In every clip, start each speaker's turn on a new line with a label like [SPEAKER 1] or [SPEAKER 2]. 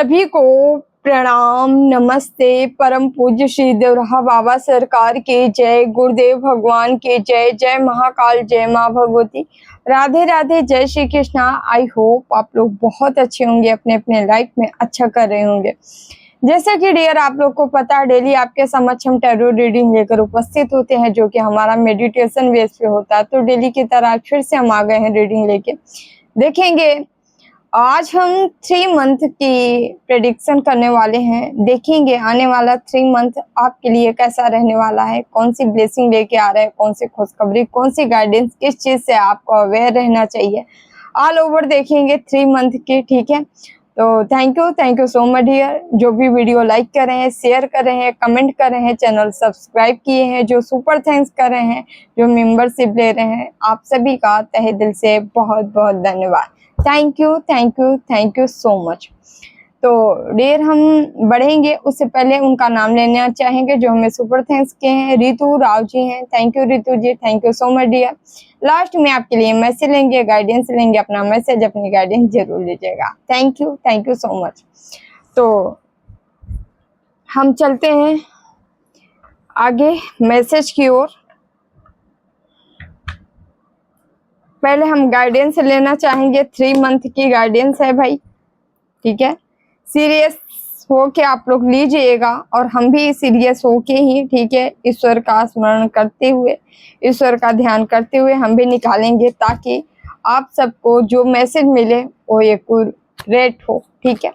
[SPEAKER 1] सभी को प्रणाम, नमस्ते। परम पूज्य श्री देवराहा बाबा सरकार की जय, गुरुदेव भगवान की जय, जय महाकाल, जय माँ भगवती, राधे राधे, जय श्री कृष्णा। आई होप आप लोग बहुत अच्छे होंगे, अपने अपने लाइफ में अच्छा कर रहे होंगे। जैसा कि डियर आप लोग को पता है, डेली आपके समक्ष हम टैरो रीडिंग लेकर उपस्थित होते हैं, जो कि हमारा मेडिटेशन बेस पे होता है। तो डेली की तरह फिर से हम आ गए हैं रीडिंग लेके। देखेंगे आज हम 3 मंथ की प्रेडिक्शन करने वाले हैं। देखेंगे आने वाला 3 मंथ आपके लिए कैसा रहने वाला है, कौन सी ब्लेसिंग लेके आ रहा है, कौन सी खुशखबरी, कौन सी गाइडेंस, किस चीज से आपको अवेयर रहना चाहिए, ऑल ओवर देखेंगे 3 मंथ की। ठीक है, तो thank you so much dear. जो भी वीडियो लाइक कर रहे हैं, शेयर कर रहे हैं, कमेंट कर रहे हैं, चैनल सब्सक्राइब किए हैं, जो सुपर थैंक्स कर रहे हैं, जो मेंबरशिप ले रहे हैं, आप सभी का तहे दिल से बहुत बहुत धन्यवाद। Thank you so much. तो डियर हम बढ़ेंगे, उससे पहले उनका नाम लेना चाहेंगे जो हमें सुपर थैंक्स किए हैं। रितु राव जी हैं, thank you Ritu ji, thank you so much dear. Last में आपके लिए मैसेज लेंगे, गाइडेंस लेंगे, अपना मैसेज, अपनी गाइडेंस जरूर लीजिएगा। Thank you so much. तो हम चलते हैं आगे मैसेज की ओर। पहले हम गाइडेंस लेना चाहेंगे, 3 मंथ की गाइडेंस है भाई। ठीक है, सीरियस हो के आप लोग लीजिएगा और हम भी सीरियस हो के ही, ठीक है, ईश्वर का स्मरण करते हुए, ईश्वर का ध्यान करते हुए हम भी निकालेंगे, ताकि आप सबको जो मैसेज मिले वो एक्यूरेट हो। ठीक है,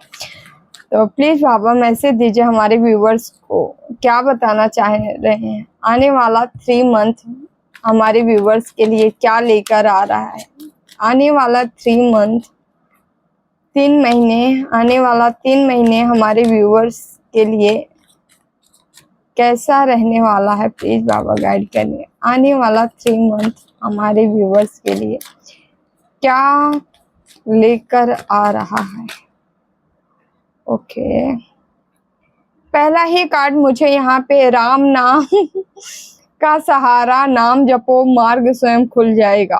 [SPEAKER 1] तो प्लीज बाबा मैसेज दीजिए हमारे व्यूवर्स को, क्या बताना चाह रहे हैं, आने वाला 3 मंथ हमारे व्यूवर्स के लिए क्या लेकर आ रहा है, आने वाला 3 मंथ, 3 महीने, आने वाला 3 महीने हमारे व्यूवर्स के लिए कैसा रहने वाला है। प्लीज बाबा गाइड करिए, आने वाला 3 मंथ हमारे व्यूवर्स के लिए क्या लेकर आ रहा है। ओके, पहला ही कार्ड मुझे यहाँ पे राम नाम का सहारा, नाम जपो मार्ग स्वयं खुल जाएगा,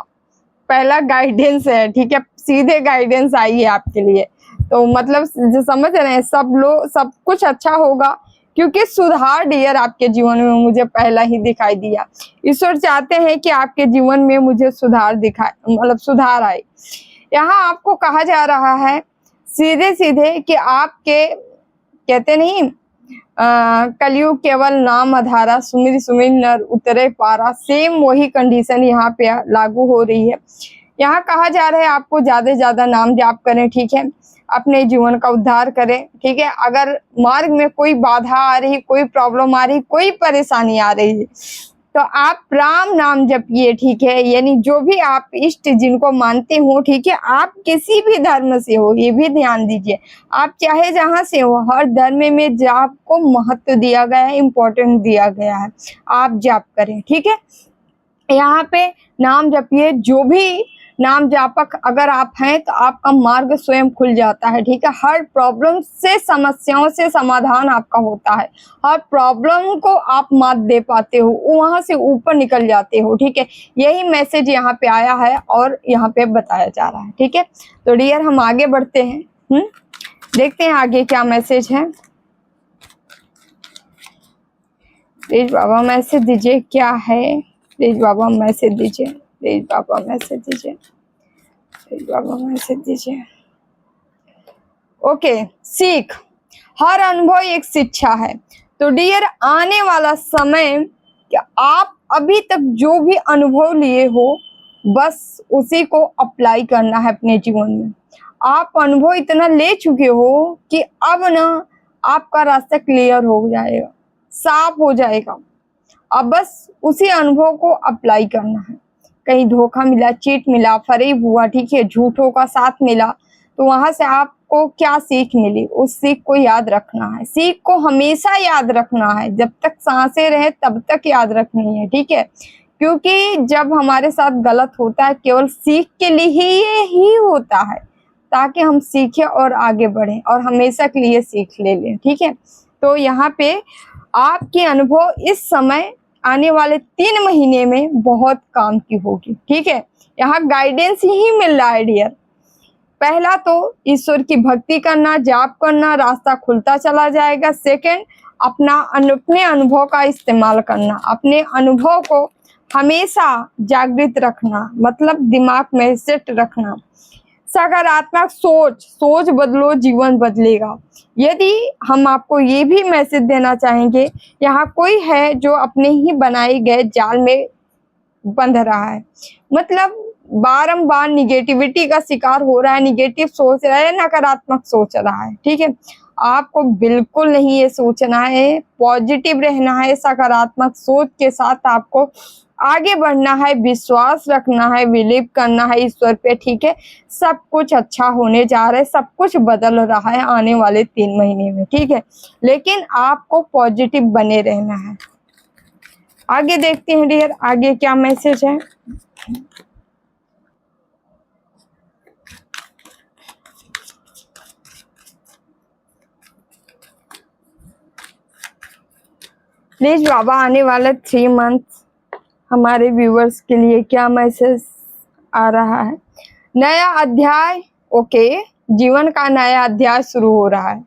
[SPEAKER 1] पहला गाइडेंस है। ठीक है, सीधे गाइडेंस आई है आपके लिए। तो मतलब जो समझ रहे हैं, सब कुछ अच्छा होगा, क्योंकि सुधार डियर आपके जीवन में मुझे पहला ही दिखाई दिया। ईश्वर चाहते हैं कि आपके जीवन में मुझे सुधार दिखाए, मतलब सुधार आए। यहाँ आपको कहा जा रहा है सीधे सीधे कि आपके, कहते नहीं कलयुग केवल नाम आधारा, सुमिर सुमिर नर उतरे पारा, सेम वही कंडीशन यहाँ पे लागू हो रही है। यहाँ कहा जा रहा है आपको ज्यादा से ज्यादा नाम जाप करें। ठीक है, अपने जीवन का उद्धार करें। ठीक है, अगर मार्ग में कोई बाधा आ रही, कोई प्रॉब्लम आ रही, कोई परेशानी आ रही है, तो आप राम नाम जपिए। ठीक है, यानी जो भी आप इष्ट जिनको मानते हो, ठीक है, आप किसी भी धर्म से हो, ये भी ध्यान दीजिए, आप चाहे जहां से हो, हर धर्म में जाप को महत्व दिया गया है, इम्पोर्टेंट दिया गया है, आप जाप करें। ठीक है, यहाँ पे नाम जपिए, जो भी नाम जापक अगर आप हैं तो आपका मार्ग स्वयं खुल जाता है। ठीक है, हर प्रॉब्लम से, समस्याओं से समाधान आपका होता है, हर प्रॉब्लम को आप मात दे पाते हो, वहां से ऊपर निकल जाते हो। ठीक है, यही मैसेज यहाँ पे आया है और यहाँ पे बताया जा रहा है। ठीक है, तो डियर हम आगे बढ़ते हैं, देखते हैं आगे क्या मैसेज है। प्लीज बाबा मैसेज दीजिए, क्या है, प्लीज बाबा मैसेज दीजिए, प्लीज बाबा मैसेज दीजिए, प्लीज बाबा मैसेज दीजिए। ओके, सीख, हर अनुभव एक शिक्षा है। तो डियर आने वाला समय कि आप अभी तक जो भी अनुभव लिए हो, बस उसी को अप्लाई करना है अपने जीवन में। आप अनुभव इतना ले चुके हो कि अब ना आपका रास्ता क्लियर हो जाएगा, साफ हो जाएगा। अब बस उसी अनुभव को अप्लाई करना है। कहीं धोखा मिला, चीट मिला, फरेब हुआ, ठीक है, झूठों का साथ मिला, तो वहां से आपको क्या सीख मिली, उस सीख को याद रखना है। सीख को हमेशा याद रखना है, जब तक सांसें रहे तब तक याद रखनी है। ठीक है, क्योंकि जब हमारे साथ गलत होता है, केवल सीख के लिए ही होता है, ताकि हम सीखें और आगे बढ़ें और हमेशा के लिए सीख ले लें। ठीक है, तो यहाँ पे आपके अनुभव इस समय आने वाले 3 महीने में बहुत काम की होगी। ठीक है, यहाँ गाइडेंस ही मिल रहा है डियर, पहला तो ईश्वर की भक्ति करना, जाप करना, रास्ता खुलता चला जाएगा। सेकंड, अपने अनुभव का इस्तेमाल करना, अपने अनुभव को हमेशा जागृत रखना, मतलब दिमाग में सेट रखना। सकारात्मक सोच बदलो, जीवन बदलेगा। यदि हम आपको ये भी मैसेज देना चाहेंगे, यहाँ कोई है जो अपने ही बनाए गए जाल में बंध रहा है, मतलब बारंबार निगेटिविटी का शिकार हो रहा है, निगेटिव सोच रहा है, नकारात्मक सोच रहा है। ठीक है, आपको बिल्कुल नहीं ये सोचना है, पॉजिटिव रहना है, सकारात्मक सोच के साथ आपको आगे बढ़ना है, विश्वास रखना है, बिलीव करना है ईश्वर पे। ठीक है, सब कुछ अच्छा होने जा रहा है, सब कुछ बदल रहा है आने वाले 3 महीने में। ठीक है, लेकिन आपको पॉजिटिव बने रहना है। आगे देखते हैं डियर, आगे क्या मैसेज है। प्लीज बाबा, आने वाला 3 मंथ हमारे व्यूवर्स के लिए क्या मैसेज आ रहा है। नया अध्याय, ओके, जीवन का नया अध्याय शुरू हो रहा है।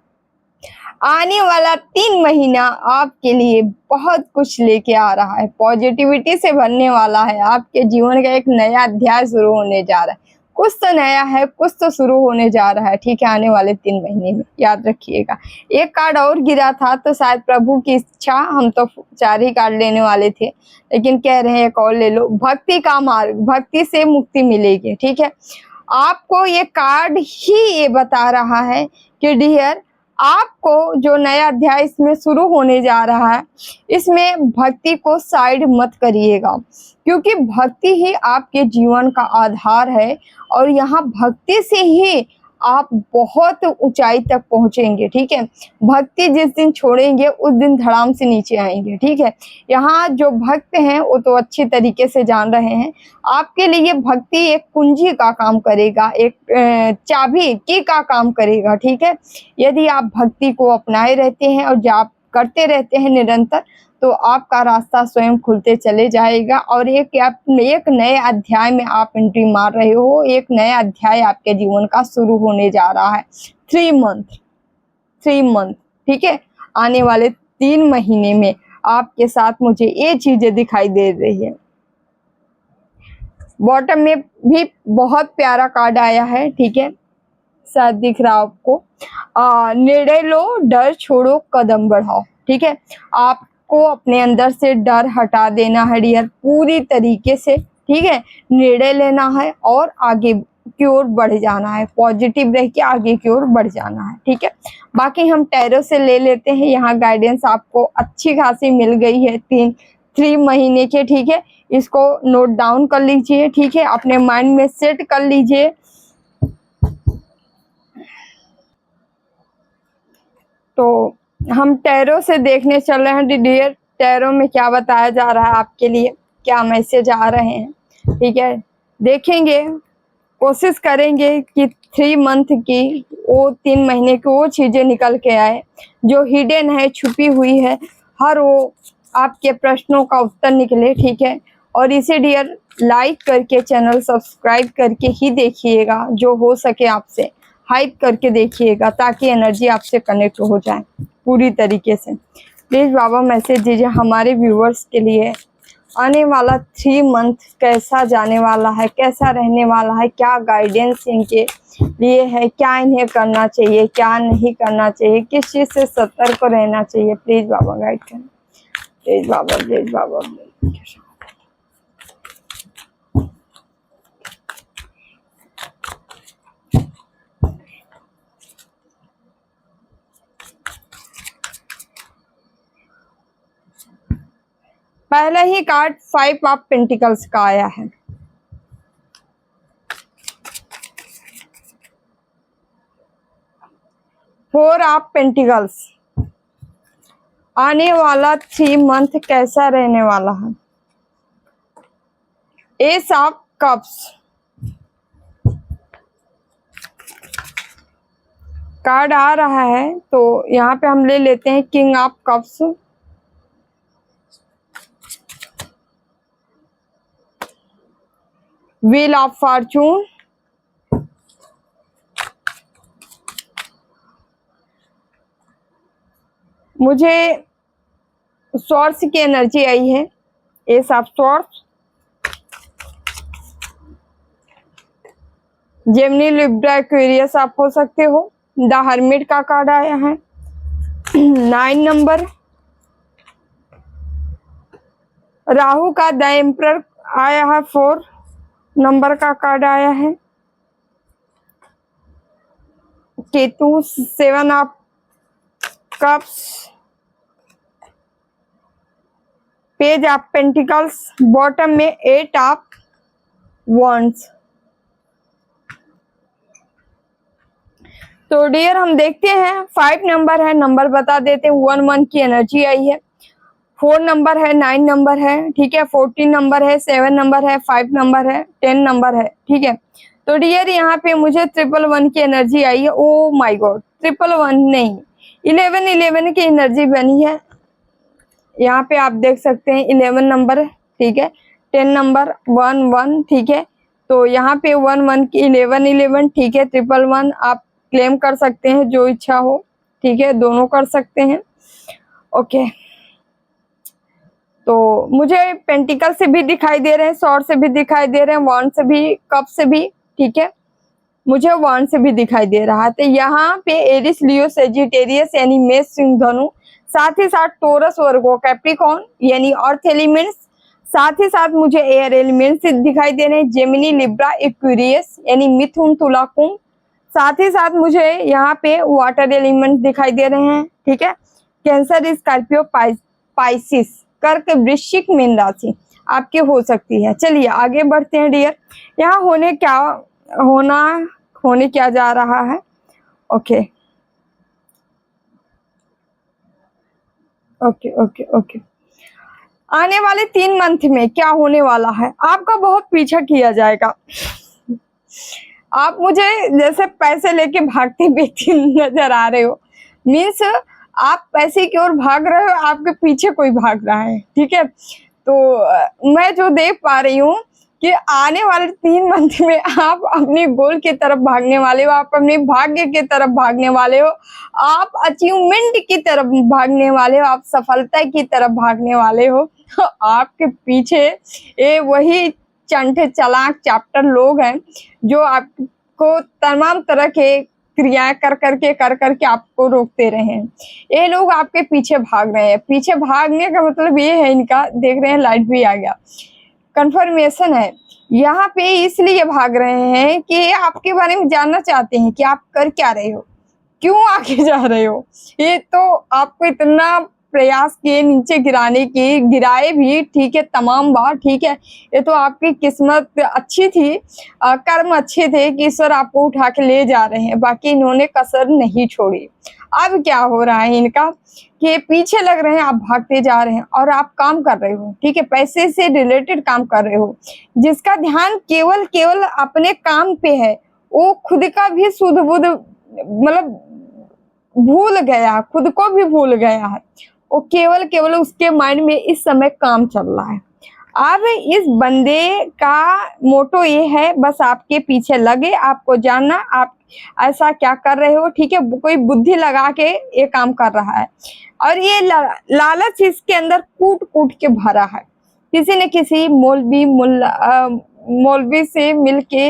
[SPEAKER 1] आने वाला 3 महीना आपके लिए बहुत कुछ लेके आ रहा है, पॉजिटिविटी से भरने वाला है। आपके जीवन का एक नया अध्याय शुरू होने जा रहा है, कुछ तो नया है, कुछ तो शुरू होने जा रहा है। ठीक है, आने वाले 3 महीने में याद रखिएगा। एक कार्ड और गिरा था, तो शायद प्रभु की इच्छा, हम तो 4 ही कार्ड लेने वाले थे, लेकिन कह रहे हैं एक और ले लो। भक्ति का मार्ग, भक्ति से मुक्ति मिलेगी। ठीक है, आपको ये कार्ड ही ये बता रहा है कि डियर, आपको जो नया अध्याय इसमें शुरू होने जा रहा है, इसमें भक्ति को साइड मत करिएगा, क्योंकि भक्ति ही आपके जीवन का आधार है, और यहाँ भक्ति से ही आप बहुत ऊंचाई तक पहुंचेंगे। ठीक है, भक्ति जिस दिन छोड़ेंगे उस दिन धड़ाम से नीचे आएंगे। ठीक है, यहाँ जो भक्त हैं वो तो अच्छी तरीके से जान रहे हैं, आपके लिए भक्ति एक कुंजी का काम करेगा, एक चाबी की का काम करेगा। ठीक है, यदि आप भक्ति को अपनाए रहते हैं और जाप करते रहते हैं निरंतर, तो आपका रास्ता स्वयं खुलते चले जाएगा, और एक नए अध्याय में आप एंट्री मार रहे हो। एक नया अध्याय आपके जीवन का शुरू होने जा रहा है। 3 मंथ, ठीक है, आने वाले 3 महीने में आपके साथ मुझे ये चीजें दिखाई दे रही है। बॉटम में भी बहुत प्यारा कार्ड आया है। ठीक है, शायद दिख रहा आपको। निर्णय लो, डर छोड़ो, कदम बढ़ाओ। ठीक है, आपको अपने अंदर से डर हटा देना है डियर, पूरी तरीके से। ठीक है, निर्णय लेना है और आगे की ओर बढ़ जाना है, पॉजिटिव रह के आगे की ओर बढ़ जाना है। ठीक है, बाकी हम टैरो से ले लेते हैं। यहाँ गाइडेंस आपको अच्छी खासी मिल गई है 3 महीने के। ठीक है, इसको नोट डाउन कर लीजिए। ठीक है, अपने माइंड में सेट कर लीजिए। तो हम टैरो से देखने चल रहे हैं डियर, टैरो में क्या बताया जा रहा है आपके लिए, क्या मैसेज आ रहे हैं। ठीक है, देखेंगे, कोशिश करेंगे कि 3 मंथ की, वो 3 महीने की वो चीजें निकल के आए जो हिडन है, छुपी हुई है, हर वो आपके प्रश्नों का उत्तर निकले। ठीक है, और इसे डियर लाइक करके, चैनल सब्सक्राइब करके ही देखिएगा, जो हो सके आपसे हाइप करके देखिएगा, ताकि एनर्जी आपसे कनेक्ट हो जाए पूरी तरीके से। प्लीज बाबा मैसेज दीजिए हमारे व्यूवर्स के लिए, आने वाला 3 मंथ कैसा जाने वाला है, कैसा रहने वाला है, क्या गाइडेंस इनके लिए है, क्या इन्हें करना चाहिए, क्या नहीं करना चाहिए, किस चीज से सतर्क रहना चाहिए। प्लीज बाबा गाइड करें, प्लीज बाबा, प्लीज बाबा। पहला ही कार्ड 5 ऑफ पेंटिकल्स का आया है। फोर ऑफ पेंटिकल्स, आने वाला 3 मंथ कैसा रहने वाला है। एस ऑफ कप्स, कार्ड आ रहा है, तो यहाँ पे हम ले लेते हैं king of cups. Wheel of Fortune, मुझे सोर्स की एनर्जी आई है, S of source. Gemini, Libra, Aquarius आप हो सकते हो। द हर्मिट का कार्ड आया है 9 नंबर। राहु का द एम्परर आया है 4 नंबर का कार्ड आया है। Ketu 7 of cups. Page of pentacles, bottom में 8 ऑफ वॉन्ड्स। तो डियर हम देखते हैं 5 नंबर है, नंबर बता देते हैं। 1 की एनर्जी आई है, 4 नंबर है, 9 नंबर है, ठीक है, 14 नंबर है, 7 नंबर है, 5 नंबर है, 10 नंबर है, ठीक है। तो डियर यहाँ पे मुझे 111 की एनर्जी आई है। ओ माय गॉड, 111 नहीं, 11 की एनर्जी बनी है। यहाँ पे आप देख सकते हैं 11 नंबर, ठीक है, 10 नंबर, 1 ठीक है। तो यहाँ पे 1 की 11, ठीक है, 111 आप क्लेम कर सकते हैं, जो इच्छा हो, ठीक है, दोनों कर सकते हैं। ओके, तो मुझे पेंटिकल से भी दिखाई दे रहे हैं, सॉर्ड से भी दिखाई दे रहे हैं, वॉन्ड से भी, कप से भी, ठीक है, मुझे वॉन्ड से भी दिखाई दे रहा है। तो यहाँ पे एरिस, लियो, सेजिटेरियस यानी मेष, सिंह, धनु, साथ ही साथ टोरस, वर्गो, कैप्रिकॉर्न यानी अर्थ एलिमेंट्स, साथ ही साथ मुझे एयर एलिमेंट्स दिखाई दे रहे हैं। जेमिनी, लिब्रा, एक्वेरियस यानी मिथुन, तुला, कुंभ, साथ ही साथ मुझे यहाँ पे वाटर एलिमेंट दिखाई दे रहे हैं, ठीक है। कैंसर, स्कॉर्पियो, पाइसिस, कर्क, वृश्चिक, मीन राशि आपकी हो सकती है। चलिए आगे बढ़ते हैं डियर। यहाँ होने क्या जा रहा है। ओके ओके ओके ओके, आने वाले 3 मंथ में क्या होने वाला है, आपका बहुत पीछा किया जाएगा। आप मुझे जैसे पैसे लेके भागते व्यक्ति नजर आ रहे हो, मीन्स आप पैसे की ओर भाग रहे हो, आपके पीछे कोई भाग रहा है, ठीक है। तो मैं जो देख पा रही हूँ कि आने वाले 3 मंथ में आप अपने गोल की तरफ भागने वाले हो, आप अपने भाग्य की तरफ भागने वाले हो, आप अचीवमेंट की तरफ भागने वाले हो, आप सफलता की तरफ भागने वाले हो। आपके पीछे ये वही चंटे चालाक चैप्टर लोग हैं जो आपको तमाम तरह के क्रियाएं कर करके आपको रोकते रहे हैं। ये लोग आपके पीछे भाग रहे हैं। पीछे भागने का मतलब ये है, इनका देख रहे हैं लाइट भी आ गया, कंफर्मेशन है। यहाँ पे इसलिए भाग रहे हैं कि आपके बारे में जानना चाहते हैं कि आप कर क्या रहे हो, क्यों आगे जा रहे हो। ये तो आपको इतना प्रयास किए नीचे गिराने की, गिराए भी, ठीक है, तमाम बार, ठीक है। ये तो आपकी किस्मत अच्छी थी, कर्म अच्छे थे कि ईश्वर आपको उठा के ले जा रहे हैं, बाकी इन्होंने कसर नहीं छोड़ी। अब क्या हो रहा है इनका कि पीछे लग रहे हैं, आप भागते जा रहे हैं और आप काम कर रहे हो, ठीक है, पैसे से रिलेटेड काम कर रहे हो। जिसका ध्यान केवल अपने काम पे है, वो खुद का भी सुध बुध मतलब भूल गया, खुद को भी भूल गया है। वो केवल उसके माइंड में इस समय काम चल रहा है। अब इस बंदे का मोटो ये है, बस आपके पीछे लगे, आपको जानना आप ऐसा क्या कर रहे हो, ठीक है। कोई बुद्धि लगा के ये काम कर रहा है और ये लालच इसके अंदर कूट के भरा है। किसी न किसी मौलवी से मिलके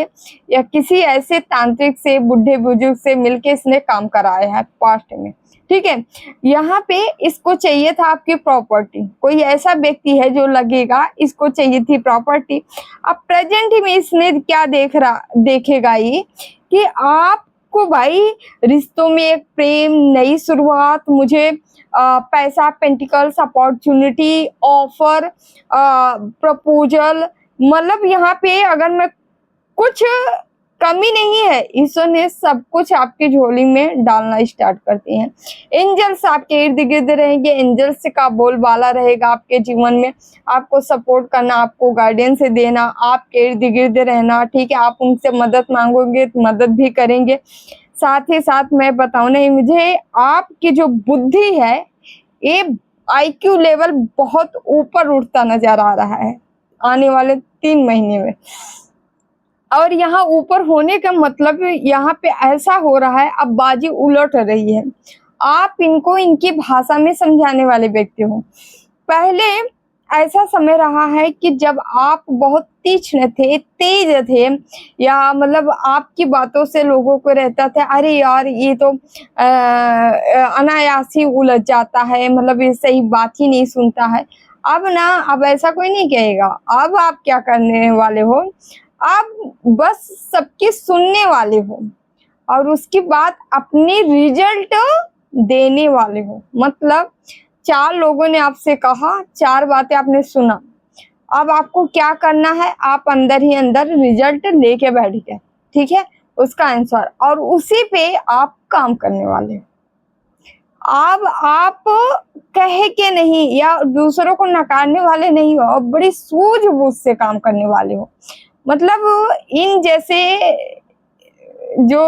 [SPEAKER 1] या किसी ऐसे तांत्रिक से, बुढ़े बुजुर्ग से मिलके इसने काम कराया है पास्ट में, ठीक है। यहाँ पे इसको चाहिए था आपकी प्रॉपर्टी, कोई ऐसा व्यक्ति है जो लगेगा इसको चाहिए थी प्रॉपर्टी। अब प्रेजेंट में इसने क्या देखेगा ये कि आपको भाई रिश्तों में एक प्रेम, नई शुरुआत, मुझे पैसा, पेंटिकल्स, अपॉर्चुनिटी, ऑफर, प्रपोजल, मतलब यहाँ पे अगर मैं कुछ कमी नहीं है, ईश्वर ने सब कुछ आपकी झोली में डालना स्टार्ट करते हैं। एंजल्स आपके इर्द गिर्द रहेंगे, एंजल्स का बोलबाला रहेगा आपके जीवन में, आपको सपोर्ट करना, आपको गाइडेंस देना, आपके इर्द गिर्द रहना, ठीक है। आप उनसे मदद मांगोगे तो मदद भी करेंगे। साथ ही साथ मैं बताऊं नहीं, मुझे आपकी जो बुद्धि है ये IQ लेवल बहुत ऊपर उठता नजर आ रहा है आने वाले 3 महीने में। और यहाँ ऊपर होने का मतलब यहाँ पे ऐसा हो रहा है, अब बाजी उलट रही है। आप इनको इनकी भाषा में समझाने वाले व्यक्ति हो। पहले ऐसा समय रहा है कि जब आप बहुत तीक्ष्ण थे, तेज थे, या मतलब आपकी बातों से लोगों को रहता था अरे यार ये तो अनायास ही उलझ जाता है, मतलब ये सही बात ही नहीं सुनता है। अब ना, अब ऐसा कोई नहीं कहेगा। अब आप क्या करने वाले हो, आप बस सबकी सुनने वाले हो और उसकी बात अपनी रिजल्ट देने वाले हो। मतलब 4 लोगों ने आपसे कहा, 4 बातें आपने सुना, अब आपको क्या करना है, आप अंदर ही अंदर रिजल्ट लेके बैठ गए, ठीक है, उसका आंसर, और उसी पे आप काम करने वाले हो। अब आप कह के नहीं या दूसरों को नकारने वाले नहीं हो, अब बड़ी सूझबूझ से काम करने वाले हो। मतलब इन जैसे जो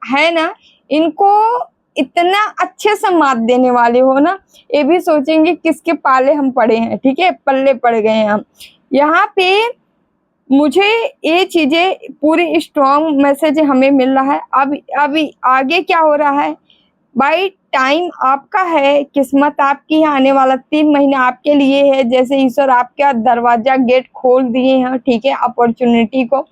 [SPEAKER 1] है ना, इनको इतना अच्छे से मात देने वाले हो ना, ये भी सोचेंगे किसके पाले हम पड़े हैं, ठीक है, पल्ले पड़ गए हैं हम। यहाँ पे मुझे ये चीजें पूरी स्ट्रॉन्ग मैसेज हमें मिल रहा है। अब अभी आगे क्या हो रहा है भाई, टाइम आपका है, किस्मत आपकी है, आने वाला 3 महीने आपके लिए है। जैसे ईश्वर आपका दरवाजा गेट खोल दिए हैं, ठीक है, अपॉर्चुनिटी को।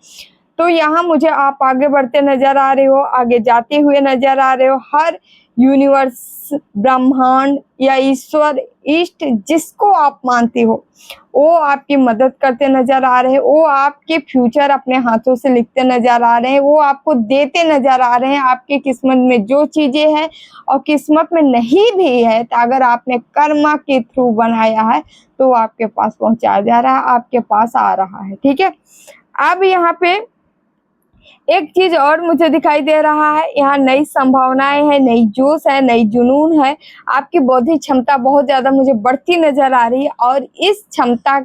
[SPEAKER 1] तो यहाँ मुझे आप आगे बढ़ते नजर आ रहे हो, आगे जाते हुए नजर आ रहे हो। हर यूनिवर्स, ब्रह्मांड या ईश्वर, इष्ट, जिसको आप मानते हो, वो आपकी मदद करते नजर आ रहे हैं। वो आपके फ्यूचर अपने हाथों से लिखते नजर आ रहे हैं, वो आपको देते नजर आ रहे हैं। आपकी किस्मत में जो चीजें हैं और किस्मत में नहीं भी है, तो अगर आपने कर्मा के थ्रू बनाया है तो वो आपके पास पहुंचाया जा रहा है, आपके पास आ रहा है, ठीक है। अब यहाँ पे एक चीज और मुझे दिखाई दे रहा है, यहाँ नई संभावनाएं हैं, नई जोश है, नई जुनून है। आपकी बौद्धिक क्षमता बहुत ज्यादा मुझे बढ़ती नजर आ रही है, और इस क्षमता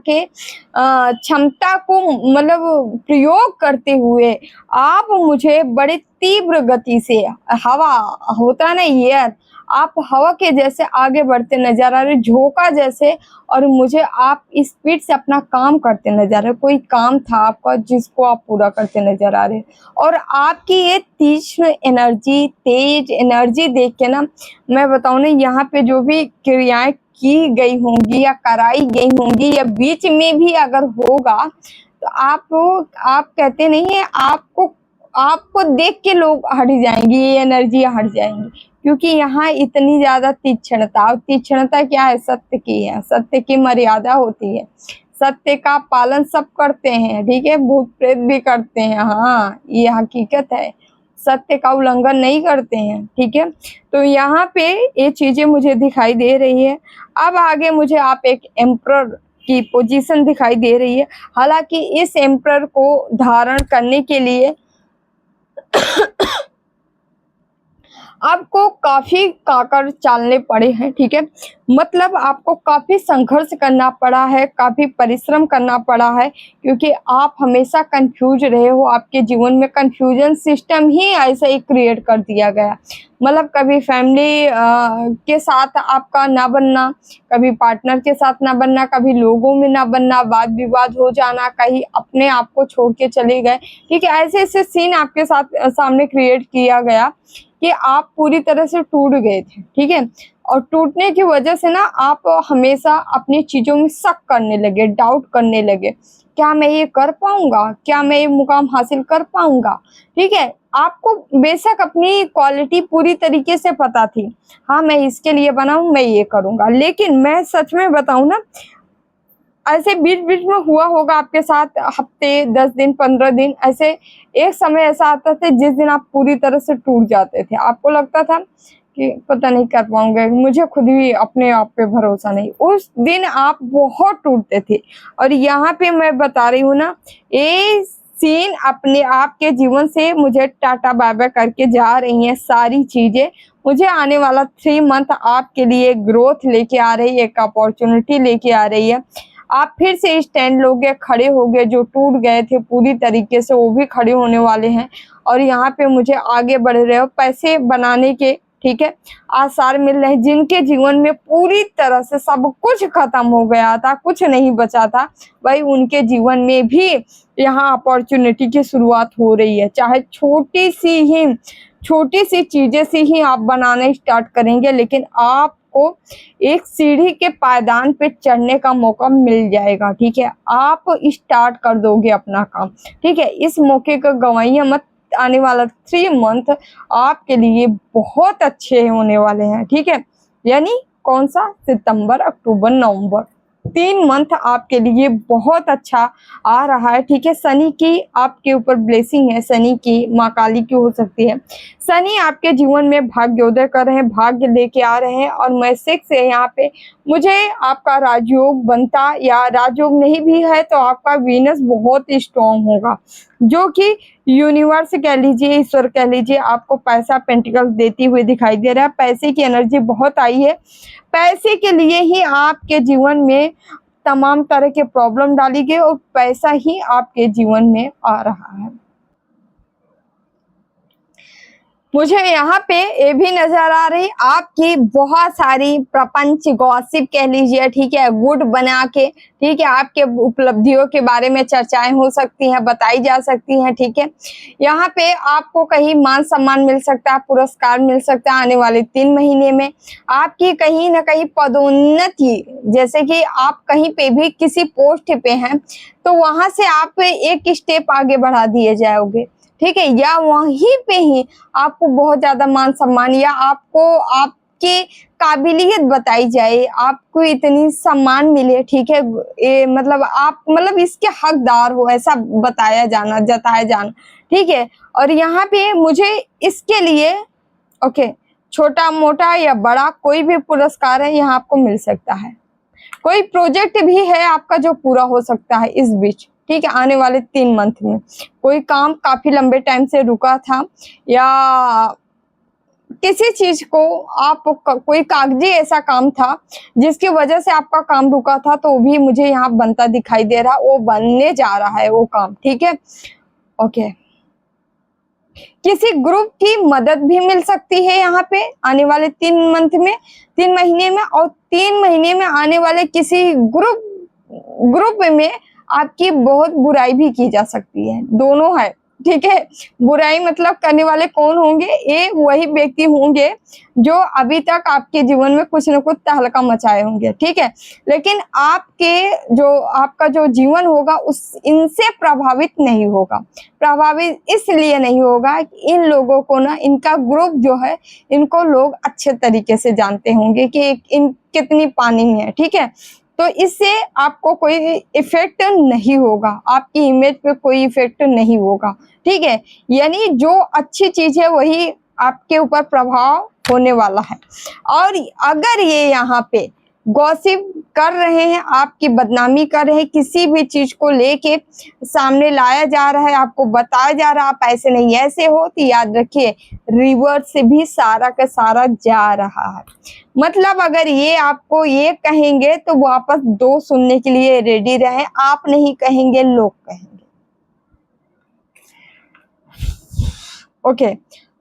[SPEAKER 1] को मतलब प्रयोग करते हुए आप मुझे बड़े तीव्र गति से, हवा होता है ना एयर, आप हवा के जैसे आगे बढ़ते नजर आ रहे, झोंका जैसे, और मुझे आप स्पीड से अपना काम करते नजर आ रहे। कोई काम था आपका जिसको आप पूरा करते नजर आ रहे, और आपकी ये तीक्ष्ण एनर्जी, तेज एनर्जी देख के ना, मैं बताऊं ना, यहाँ पे जो भी क्रियाएं की गई होंगी या कराई गई होंगी या बीच में भी अगर होगा, तो आप कहते नहीं है, आपको देख के लोग हट जाएंगी, ये एनर्जी हट जाएंगी, क्योंकि यहाँ इतनी ज्यादा तीक्ष्णता। और तीक्ष्णता क्या है, सत्य की है, सत्य की मर्यादा होती है, सत्य का पालन सब करते हैं, ठीक है, भूत प्रेत भी करते हैं, हाँ ये हकीकत है, सत्य का उल्लंघन नहीं करते हैं, ठीक है। तो यहाँ पे ये चीजें मुझे दिखाई दे रही है। अब आगे मुझे आप एक एम्परर की पोजीशन दिखाई दे रही है। हालांकि इस एम्परर को धारण करने के लिए आपको काफी काकर चालने पड़े हैं, ठीक है, मतलब आपको काफी संघर्ष करना पड़ा है, काफी परिश्रम करना पड़ा है, क्योंकि आप हमेशा कंफ्यूज रहे हो। आपके जीवन में कंफ्यूजन सिस्टम ही ऐसा ही क्रिएट कर दिया गया। मतलब कभी फैमिली के साथ आपका ना बनना, कभी पार्टनर के साथ ना बनना, कभी लोगों में ना बनना, वाद विवाद हो जाना, कहीं अपने आप को छोड़ के चले गए, ठीक है, ऐसे ऐसे सीन आपके साथ सामने क्रिएट किया गया कि आप पूरी तरह से टूट गए थे, ठीक है। और टूटने की वजह से ना आप हमेशा अपनी चीजों में शक करने लगे, डाउट करने लगे, क्या मैं ये कर पाऊंगा, क्या मैं ये मुकाम हासिल कर पाऊंगा, ठीक है। आपको बेशक अपनी क्वालिटी पूरी तरीके से पता थी, हाँ मैं इसके लिए बना हूं, मैं ये करूंगा, लेकिन मैं सच में बताऊं ना, ऐसे बीच बीच में हुआ होगा आपके साथ, हफ्ते, 10 दिन, 15 दिन, ऐसे एक समय ऐसा आता था जिस दिन आप पूरी तरह से टूट जाते थे। आपको लगता था कि पता नहीं कर पाऊंगे, मुझे खुद भी अपने आप पे भरोसा नहीं, उस दिन आप बहुत टूटते थे। और यहाँ पे मैं बता रही हूँ ना, ये सीन अपने आप के जीवन से मुझे टाटा बाय बाय करके जा रही हैं सारी चीजें। मुझे आने वाला 3 मंथ आपके लिए ग्रोथ लेके आ रही है, एक अपॉर्चुनिटी लेके आ रही है। आप फिर से स्टैंड लोगे, खड़े होगे, जो टूट गए थे पूरी तरीके से वो भी खड़े होने वाले हैं। और यहाँ पे मुझे आगे बढ़ रहे हो, पैसे बनाने के, ठीक है, आसार मिल रहे हैं। जिनके जीवन में पूरी तरह से सब कुछ खत्म हो गया था, कुछ नहीं बचा था, भाई उनके जीवन में भी यहाँ अपॉर्चुनिटी की शुरुआत हो रही है, चाहे छोटी सी ही, छोटी सी चीजें से ही आप बनाना स्टार्ट करेंगे, लेकिन आपको एक सीढ़ी के पायदान पे चढ़ने का मौका मिल जाएगा। ठीक है, आप स्टार्ट कर दोगे अपना काम। ठीक है, इस मौके को गंवाइए मत। आने वाला 3 मंथ आपके लिए बहुत अच्छे होने वाले हैं। ठीक है, यानी कौन सा, सितंबर, अक्टूबर, नवंबर, 3 मंथ आपके लिए बहुत अच्छा आ रहा है। ठीक है, शनि की आपके ऊपर ब्लेसिंग है, शनि की, माँ काली की हो सकती है। शनि आपके जीवन में भाग्योदय कर रहे हैं, भाग्य लेके आ रहे हैं। और मैसेज से यहाँ पे मुझे आपका राजयोग बनता, या राजयोग नहीं भी है तो आपका वीनस बहुत स्ट्रांग होगा, जो कि यूनिवर्स कह लीजिए, ईश्वर कह लीजिए, आपको पैसा पेंटिकल देती हुई दिखाई दे रहा है। पैसे की एनर्जी बहुत आई है। पैसे के लिए ही आपके जीवन में तमाम तरह के प्रॉब्लम डाली गई और पैसा ही आपके जीवन में आ रहा है। मुझे यहाँ पे ये भी नजर आ रही आपकी बहुत सारी प्रपंच गॉसिप कह लीजिए। ठीक है, गुड बना के, ठीक है, आपके उपलब्धियों के बारे में चर्चाएं हो सकती हैं, बताई जा सकती हैं। ठीक है, यहाँ पे आपको कहीं मान सम्मान मिल सकता है, पुरस्कार मिल सकता है आने वाले 3 महीने में। आपकी कहीं ना कहीं पदोन्नति, जैसे कि आप कहीं पे भी किसी पोस्ट पे हैं तो वहां से आप एक स्टेप आगे बढ़ा दिए जाओगे। ठीक है, या वहीं पे ही आपको बहुत ज्यादा मान सम्मान, या आपको आपकी काबिलियत बताई जाए, आपको इतनी सम्मान मिले। ठीक है, ये मतलब आप मतलब इसके हकदार हो, ऐसा बताया जाना, जताया जाना। ठीक है, और यहाँ पे मुझे इसके लिए ओके, छोटा मोटा या बड़ा कोई भी पुरस्कार है यहाँ आपको मिल सकता है। कोई प्रोजेक्ट भी है आपका जो पूरा हो सकता है इस बीच। ठीक है, आने वाले 3 मंथ में कोई काम काफी लंबे टाइम से रुका था, या किसी चीज को आप कोई कागजी ऐसा काम था जिसकी वजह से आपका काम रुका था, तो भी मुझे यहाँ बनता दिखाई दे रहा, वो बनने जा रहा है वो काम। ठीक है, ओके, किसी ग्रुप की मदद भी मिल सकती है यहाँ पे आने वाले 3 मंथ में, 3 महीने में। और 3 महीने में आने वाले किसी ग्रुप में आपकी बहुत बुराई भी की जा सकती है, दोनों है। ठीक है, बुराई मतलब करने वाले कौन होंगे, ये वही व्यक्ति होंगे जो अभी तक आपके जीवन में कुछ न कुछ तहलका मचाए होंगे। ठीक है, लेकिन आपका जो जीवन होगा उस इनसे प्रभावित नहीं होगा। प्रभावित इसलिए नहीं होगा कि इन लोगों को ना, इनका ग्रुप जो है, इनको लोग अच्छे तरीके से जानते होंगे कि इन कितनी पानी में है। ठीक है, तो इससे आपको कोई इफेक्ट नहीं होगा, आपकी इमेज पे कोई इफेक्ट नहीं होगा। ठीक है, यानी जो अच्छी चीज है वही आपके ऊपर प्रभाव होने वाला है। और अगर ये यहाँ पे गॉसिप कर रहे हैं, आपकी बदनामी कर रहे हैं, किसी भी चीज को लेके सामने लाया जा रहा है, आपको बताया जा रहा है आप ऐसे नहीं ऐसे हो, तो याद रखिए रिवर्स से भी सारा का सारा जा रहा है। मतलब अगर ये आपको ये कहेंगे तो वापस 2 सुनने के लिए रेडी रहे, आप नहीं कहेंगे लोग कहेंगे। ओके,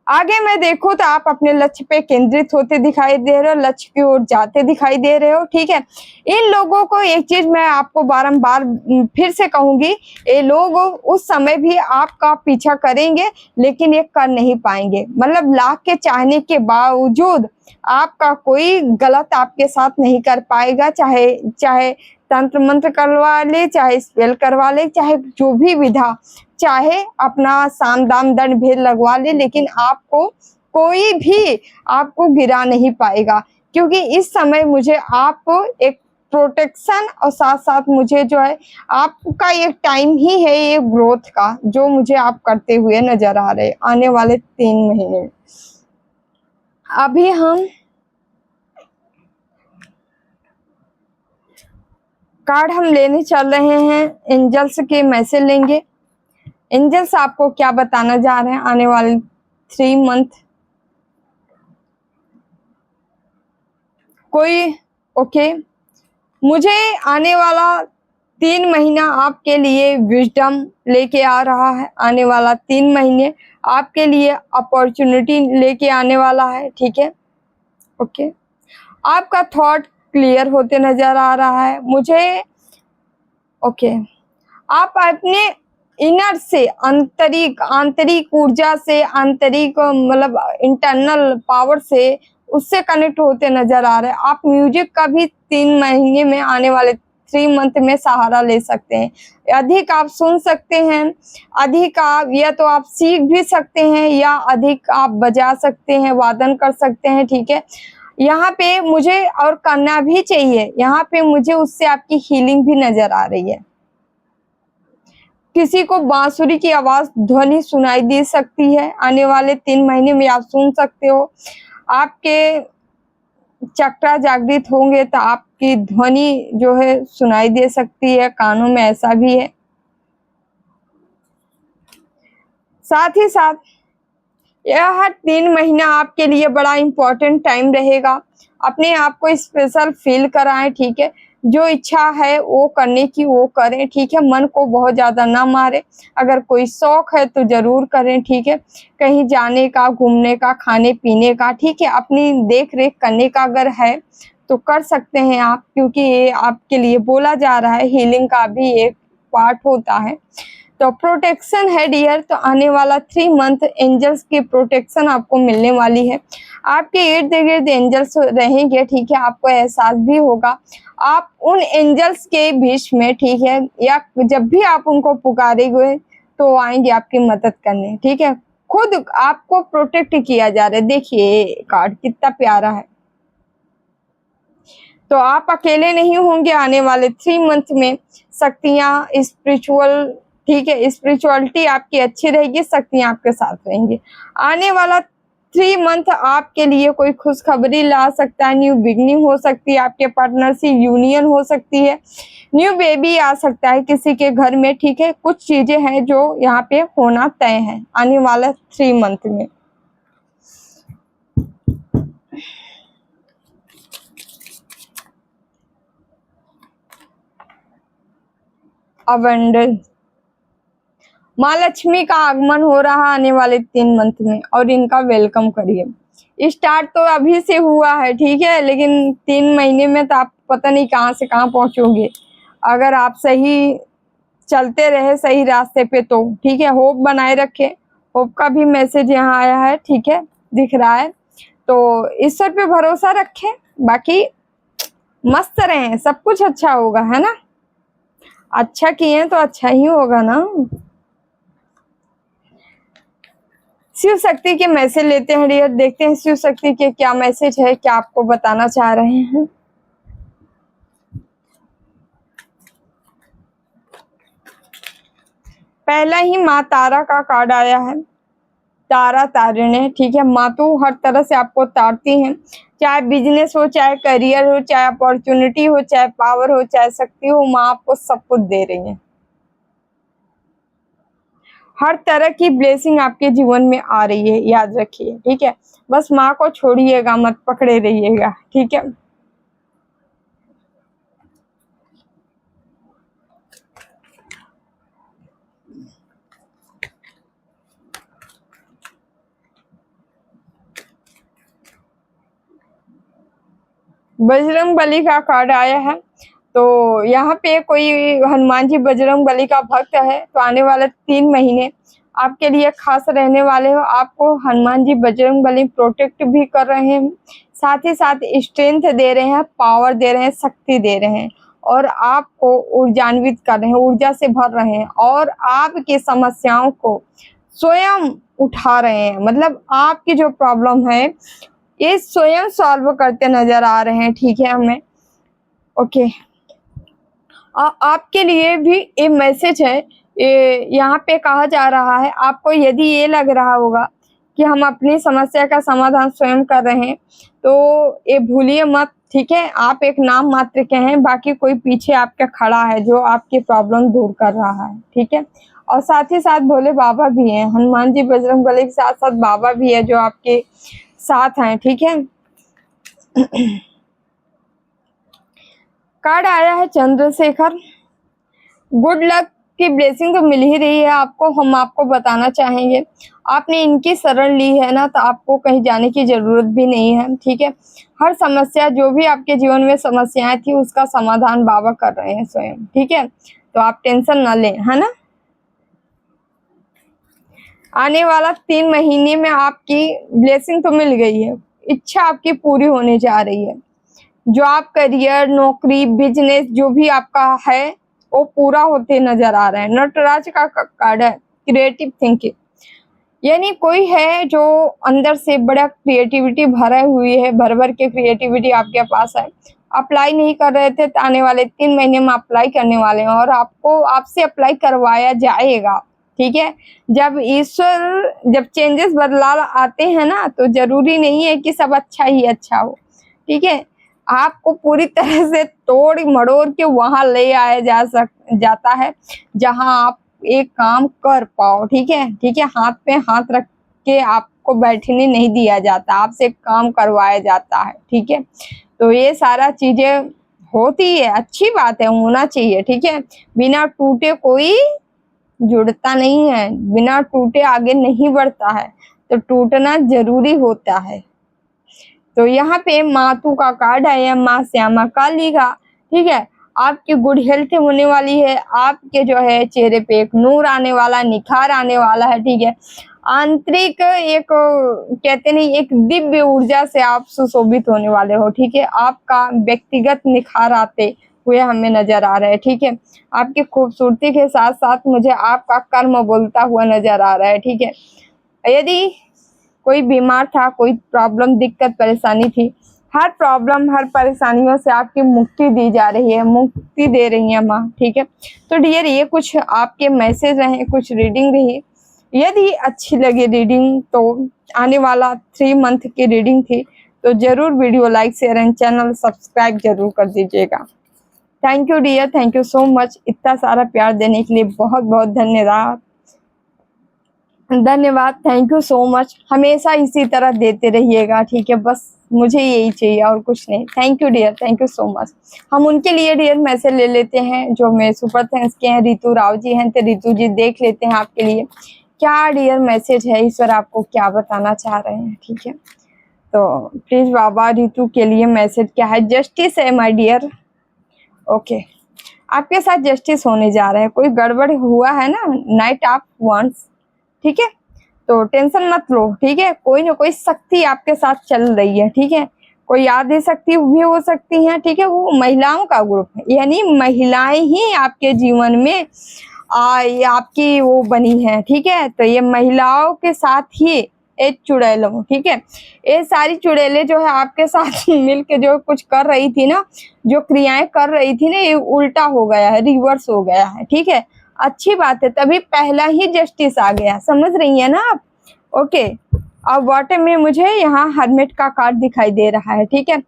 [SPEAKER 1] आगे मैं देखूं तो आप अपने लक्ष्य पे केंद्रित होते दिखाई दे रहे हो, लक्ष्य की ओर जाते दिखाई दे रहे हो। ठीक है, इन लोगों को एक चीज मैं आपको बारंबार फिर से कहूंगी, ये लोग उस समय भी आपका पीछा करेंगे लेकिन ये कर नहीं पाएंगे। मतलब लाख के चाहने के बावजूद आपका कोई गलत आपके साथ नहीं कर पाएगा, चाहे तंत्र मंत्र करवा ले, चाहे स्पेल करवा ले, चाहे जो भी विधा, चाहे अपना साम दाम दंड भेद लगवा ले, लेकिन आपको कोई भी आपको गिरा नहीं पाएगा। क्योंकि इस समय मुझे आपको एक प्रोटेक्शन और साथ साथ मुझे जो है आपका एक टाइम ही है ये ग्रोथ का, जो मुझे आप करते हुए नजर आ रहे आने वाले 3 महीने। अभी हम कार्ड हम लेने चल रहे हैं, एंजल्स के मैसेज लेंगे। एंजल्स आपको क्या बताना जा रहे हैं आने वाले 3 मंथ। कोई ओके, मुझे आने वाला 3 महीना आपके लिए विजडम लेके आ रहा है। आने वाला 3 महीने आपके लिए अपॉर्चुनिटी लेके आने वाला है। ठीक है, ओके, आपका थॉट क्लियर होते नजर आ रहा है मुझे। ओके, आप अपने इनर से, आंतरिक ऊर्जा से, आंतरिक मतलब इंटरनल पावर से, उससे कनेक्ट होते नजर आ रहे हैं। आप म्यूजिक का भी 3 महीने में, आने वाले 3 मंथ में सहारा ले सकते हैं। अधिक आप सुन सकते हैं, अधिक आप या तो आप सीख भी सकते हैं, या अधिक आप बजा सकते हैं, वादन कर सकते हैं, ठीक है। यहाँ पे मुझे और करना भी चाहिए, यहाँ पे मुझे उससे आपकी हीलिंग भी नजर आ रही है। किसी को बांसुरी की आवाज, ध्वनि सुनाई दे सकती है, आने वाले 3 महीने में आप सुन सकते हो। आपके चक्रा जागृत होंगे तो आपकी ध्वनि जो है सुनाई दे सकती है, कानों में ऐसा भी है। साथ ही साथ यह 3 महीना आपके लिए बड़ा इम्पोर्टेंट टाइम रहेगा। अपने आप को स्पेशल फील कराएं, ठीक है। जो इच्छा है वो करने की वो करें, ठीक है। मन को बहुत ज्यादा ना मारे। अगर कोई शौक है तो जरूर करें, ठीक है। कहीं जाने का, घूमने का, खाने पीने का, ठीक है। अपनी देख रेख करने का अगर है तो कर सकते हैं आप, क्योंकि ये आपके लिए बोला जा रहा है, हीलिंग का भी एक पार्ट होता है। तो प्रोटेक्शन है डियर, तो आने वाला 3 मंथ एंजल्स की प्रोटेक्शन आपको मिलने वाली है। आपके इर्द गिर्द एंजल्स रहेंगे, ठीक है। आपको एहसास भी होगा, आप उन एंजल्स के बीच में, ठीक है, या जब भी आप उनको पुकारेंगे तो आएंगे आपकी मदद करने, ठीक है। खुद आपको प्रोटेक्ट किया जा रहा है। देखिए कार्ड कितना प्यारा है। तो आप अकेले नहीं होंगे आने वाले 3 मंथ में। शक्तियां, स्पिरिचुअल, ठीक है, स्पिरिचुअलिटी आपकी अच्छी रहेगी, शक्तियां आपके साथ रहेंगी। आने वाला 3 मंथ आपके लिए कोई खुशखबरी ला सकता है, न्यू बिगनिंग हो सकती है, आपके पार्टनर से यूनियन हो सकती है, न्यू बेबी आ सकता है किसी के घर में, ठीक है। कुछ चीजें हैं जो यहाँ पे होना तय है आने वाला 3 मंथ में। अबंडेंस, माँ लक्ष्मी का आगमन हो रहा आने वाले 3 मंथ में, और इनका वेलकम करिए। स्टार्ट तो अभी से हुआ है, ठीक है, लेकिन 3 महीने में तो आप पता नहीं कहाँ से कहाँ पहुंचोगे। अगर आप सही चलते रहे सही रास्ते पे तो, ठीक है। होप बनाए रखे, होप का भी मैसेज यहाँ आया है, ठीक है, दिख रहा है। तो ईश्वर पे भरोसा रखें, बाकी मस्त रहें, सब कुछ अच्छा होगा, है ना। अच्छा किए तो अच्छा ही होगा ना। शिव शक्ति के मैसेज लेते हैं डियर, देखते हैं शिव शक्ति के क्या मैसेज है, क्या आपको बताना चाह रहे हैं। पहला ही माँ तारा का कार्ड आया है, तारा तारिणी, ठीक है। माँ तो हर तरह से आपको तारती हैं, चाहे बिजनेस हो, चाहे करियर हो, चाहे अपॉर्चुनिटी हो, चाहे पावर हो, चाहे शक्ति हो, माँ आपको सब कुछ दे रही है। हर तरह की ब्लेसिंग आपके जीवन में आ रही है, याद रखिए, ठीक है। बस माँ को छोड़िएगा मत, पकड़े रहिएगा, ठीक है। बजरंग बली का कार्ड आया है, तो यहाँ पे कोई हनुमान जी बजरंग बली का भक्त है, तो आने वाले 3 महीने आपके लिए खास रहने वाले हो। आपको हनुमान जी बजरंग बली प्रोटेक्ट भी कर रहे हैं, साथ ही साथ स्ट्रेंथ दे रहे हैं, पावर दे रहे हैं, शक्ति दे रहे हैं, और आपको ऊर्जान्वित कर रहे हैं, ऊर्जा से भर रहे हैं, और आपकी समस्याओं को स्वयं उठा रहे हैं। मतलब आपकी जो प्रॉब्लम है ये स्वयं सॉल्व करते नजर आ रहे हैं, ठीक है हमें। ओके, आपके लिए भी ये मैसेज है। ये यहाँ पे कहा जा रहा है, आपको यदि ये लग रहा होगा कि हम अपनी समस्या का समाधान स्वयं कर रहे हैं, तो ये भूलिए मत, ठीक है। आप एक नाम मात्र के हैं, बाकी कोई पीछे आपका खड़ा है जो आपकी प्रॉब्लम दूर कर रहा है, ठीक है। और साथ ही साथ भोले बाबा भी हैं, हनुमान जी बजरंग बली के साथ साथ बाबा भी है जो आपके साथ हैं, ठीक है। कार्ड आया है चंद्रशेखर। गुड लक की ब्लेसिंग तो मिल ही रही है आपको। हम आपको बताना चाहेंगे, आपने इनकी शरण ली है ना, तो आपको कहीं जाने की जरूरत भी नहीं है, ठीक है। हर समस्या, जो भी आपके जीवन में समस्याएं थी, उसका समाधान बाबा कर रहे हैं स्वयं, ठीक है। तो आप टेंशन ना लें, है ना। आने वाला 3 महीने में आपकी ब्लेसिंग तो मिल गई है, इच्छा आपकी पूरी होने जा रही है। जो आप करियर, नौकरी, बिजनेस जो भी आपका है वो पूरा होते नजर आ रहा है। नटराज का कार्ड है क्रिएटिव थिंकिंग, यानी कोई है जो अंदर से बड़ा क्रिएटिविटी भरा हुई है, भर भर के क्रिएटिविटी आपके पास है। अप्लाई नहीं कर रहे थे तो आने वाले 3 महीने में अप्लाई करने वाले हैं और आपको आपसे अप्लाई करवाया जाएगा। ठीक है, जब चेंजेस बदलाव आते हैं ना तो जरूरी नहीं है कि सब अच्छा ही अच्छा हो। ठीक है, आपको पूरी तरह से तोड़ मड़ोड़ के वहां ले आया जाता है जहां आप एक काम कर पाओ। ठीक है, ठीक है, हाथ पे हाथ रख के आपको बैठने नहीं दिया जाता, आपसे काम करवाया जाता है। ठीक है, तो ये सारा चीजें होती है, अच्छी बात है, होना चाहिए। ठीक है, बिना टूटे कोई जुड़ता नहीं है, बिना टूटे आगे नहीं बढ़ता है, तो टूटना जरूरी होता है। तो यहाँ पे मातु का कार्ड है या माँ श्यामा काली का। ठीक है, आपकी गुड हेल्थ होने वाली है, आपके जो है चेहरे पे एक नूर आने वाला, निखार आने वाला है। ठीक है, आंतरिक एक कहते नहीं, एक दिव्य ऊर्जा से आप सुशोभित होने वाले हो। ठीक है, आपका व्यक्तिगत निखार आते हुए हमें नजर आ रहा है। ठीक है, आपकी खूबसूरती के साथ साथ मुझे आपका कर्म बोलता हुआ नजर आ रहा है। ठीक है, यदि कोई बीमार था, कोई प्रॉब्लम, दिक्कत, परेशानी थी, हर प्रॉब्लम, हर परेशानियों से आपकी मुक्ति दी जा रही है, मुक्ति दे रही है माँ। ठीक है, तो डियर ये कुछ आपके मैसेज रहे, कुछ रीडिंग रही। यदि अच्छी लगी रीडिंग तो आने वाला 3 मंथ की रीडिंग थी, तो जरूर video like, share and channel subscribe जरूर कर दीजिएगा। Thank you dear, thank you so much, इतना सारा प्यार देने के लिए बहुत बहुत धन्यवाद। धन्यवाद, थैंक यू सो मच, हमेशा इसी तरह देते रहिएगा। ठीक है, बस मुझे यही चाहिए और कुछ नहीं। Thank you dear, thank you so much. हम उनके लिए डियर मैसेज ले लेते हैं जो मैं सुपर थैंक्स के हैं, रितु राव जी हैं, तो रितु जी देख लेते हैं आपके लिए क्या डियर मैसेज है, ईश्वर आपको क्या बताना चाह रहे हैं। ठीक है, तो प्लीज बाबा रितु के लिए मैसेज क्या है। जस्टिस है माय डियर। ओके, आपके साथ जस्टिस होने जा रहा है, कोई गड़बड़ हुआ है ना, नाइट ऑफ वंस। ठीक है, तो टेंशन मत लो। ठीक है, कोई ना कोई शक्ति आपके साथ चल रही है। ठीक है, कोई आदि शक्ति भी हो सकती है। ठीक है, वो महिलाओं का ग्रुप है, यानी महिलाएं ही आपके जीवन में ये आपकी वो बनी है। ठीक है, तो ये महिलाओं के साथ ही एक चुड़ैल हो। ठीक है, ये सारी चुड़ैलें जो है आपके साथ मिलके जो कुछ कर रही थी ना, जो क्रियाएं कर रही थी ना, ये उल्टा हो गया है, रिवर्स हो गया है। ठीक है, अच्छी बात है, तभी पहला ही जस्टिस आ गया, समझ रही है ना आप। ओके, अब बॉटम में मुझे यहाँ हर्मिट का कार्ड दिखाई दे रहा है। ठीक है,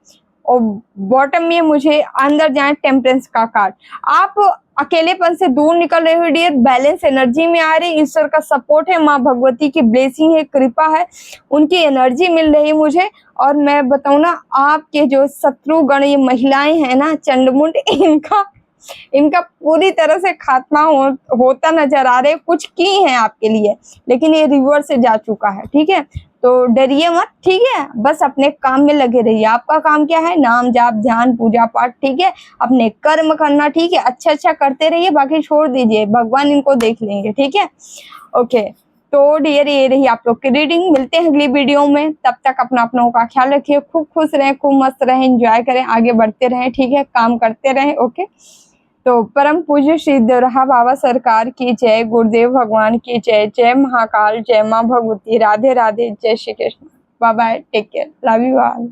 [SPEAKER 1] और बॉटम में मुझे अंदर जाए टेम्परेंस का कार्ड। आप अकेलेपन से दूर निकल रहे हो डियर, बैलेंस एनर्जी में आ रही, ईश्वर का सपोर्ट है, माँ भगवती की ब्लेसिंग है, कृपा है, उनकी एनर्जी मिल रही है मुझे। और मैं बताऊँ ना, आपके जो शत्रुगण ये महिलाएं हैं ना, चंडमुंड, इनका पूरी तरह से खात्मा होता नजर आ रहा है। कुछ की है आपके लिए, लेकिन ये रिवर्स से जा चुका है। ठीक है, तो डरिए मत। ठीक है, बस अपने काम में लगे रहिए। आपका काम क्या है, नाम जाप, ध्यान, पूजा पाठ। ठीक है, अपने कर्म करना। ठीक है, अच्छा अच्छा करते रहिए, बाकी छोड़ दीजिए, भगवान इनको देख लेंगे। ठीक है, ओके, तो डियर ये रही आप लोग की रीडिंग। मिलते हैं अगली वीडियो में, तब तक अपनों का ख्याल रखिए, खूब खुश रहें, खूब मस्त रहें, एंजॉय करें, आगे बढ़ते रहें। ठीक है, काम करते रहें। ओके, तो परम पूज्य श्री देवराहा बाबा सरकार की जय, गुरुदेव भगवान की जय, जय महाकाल, जय माँ भगवती, राधे राधे, जय Shri Krishna, bye bye, take care, love you all.